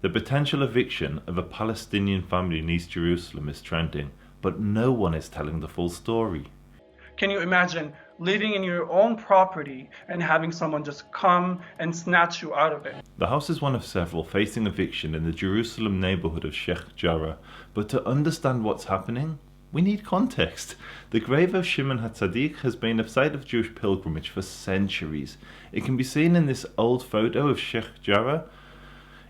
The potential eviction of a Palestinian family in East Jerusalem is trending, but no one is telling the full story. Can you imagine living in your own property and having someone just come and snatch you out of it? The house is one of several facing eviction in the Jerusalem neighborhood of Sheikh Jarrah, but to understand what's happening, we need context. The grave of Shimon HaTzadik has been a site of Jewish pilgrimage for centuries. It can be seen in this old photo of Sheikh Jarrah.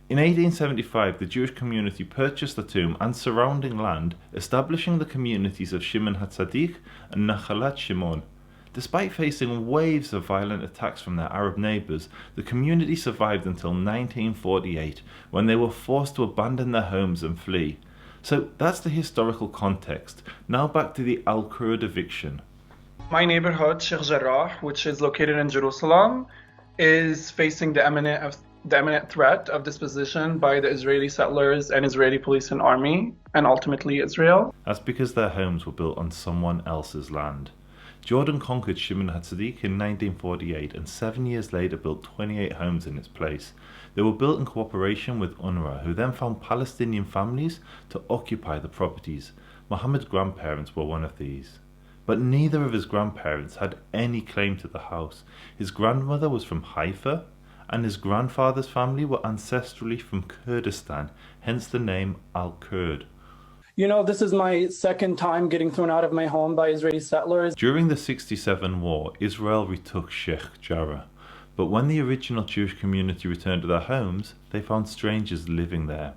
In 1875, the Jewish community purchased the tomb and surrounding land, establishing the communities of Shimon HaTzadik and Nachalat Shimon. Despite facing waves of violent attacks from their Arab neighbours, the community survived until 1948, when they were forced to abandon their homes and flee. So that's the historical context. Now back to the al-Kurd eviction. My neighborhood, Sheikh Jarrah, which is located in Jerusalem, is facing the imminent threat of disposition by the Israeli settlers and Israeli police and army, and ultimately Israel. That's because their homes were built on someone else's land. Jordan conquered Shimon HaTzadik in 1948 and 7 years later built 28 homes in its place. They were built in cooperation with UNRWA, who then found Palestinian families to occupy the properties. Muhammad's grandparents were one of these. But neither of his grandparents had any claim to the house. His grandmother was from Haifa, and his grandfather's family were ancestrally from Kurdistan, hence the name al-Kurd. You know, this is my second time getting thrown out of my home by Israeli settlers. During the '67 war, Israel retook Sheikh Jarrah. But when the original Jewish community returned to their homes, they found strangers living there.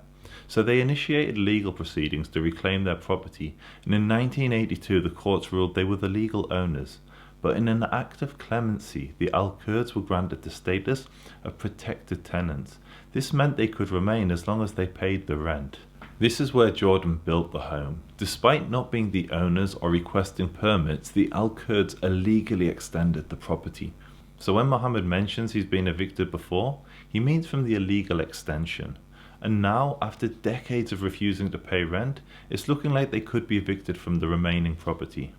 So they initiated legal proceedings to reclaim their property, and in 1982 the courts ruled they were the legal owners. But in an act of clemency, the al-Kurds were granted the status of protected tenants. This meant they could remain as long as they paid the rent. This is where Jordan built the home. Despite not being the owners or requesting permits, the al-Kurds illegally extended the property. So when Muhammad mentions he's been evicted before, he means from the illegal extension. And now, after decades of refusing to pay rent, it's looking like they could be evicted from the remaining property.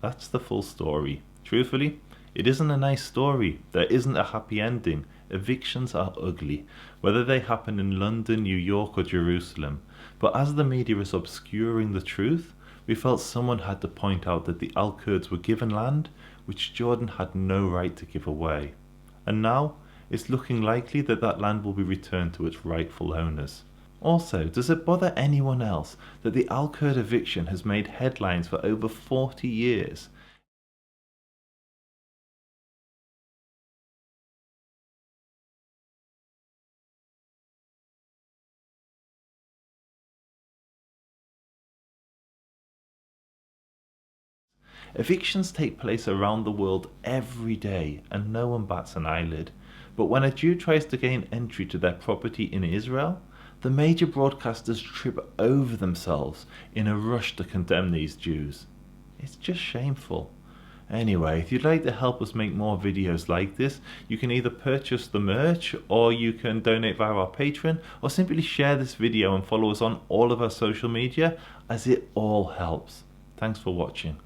That's the full story. Truthfully, it isn't a nice story. There isn't a happy ending. Evictions are ugly, whether they happen in London, New York or Jerusalem. But as the media is obscuring the truth, we felt someone had to point out that the al-Kurds were given land which Jordan had no right to give away. And now, it's looking likely that that land will be returned to its rightful owners. Also, does it bother anyone else that the al-Kurd eviction has made headlines for over 40 years? Evictions take place around the world every day and no one bats an eyelid. But when a Jew tries to gain entry to their property in Israel, the major broadcasters trip over themselves in a rush to condemn these Jews. It's just shameful. Anyway, if you'd like to help us make more videos like this, you can either purchase the merch, or you can donate via our Patreon, or simply share this video and follow us on all of our social media, as it all helps. Thanks for watching.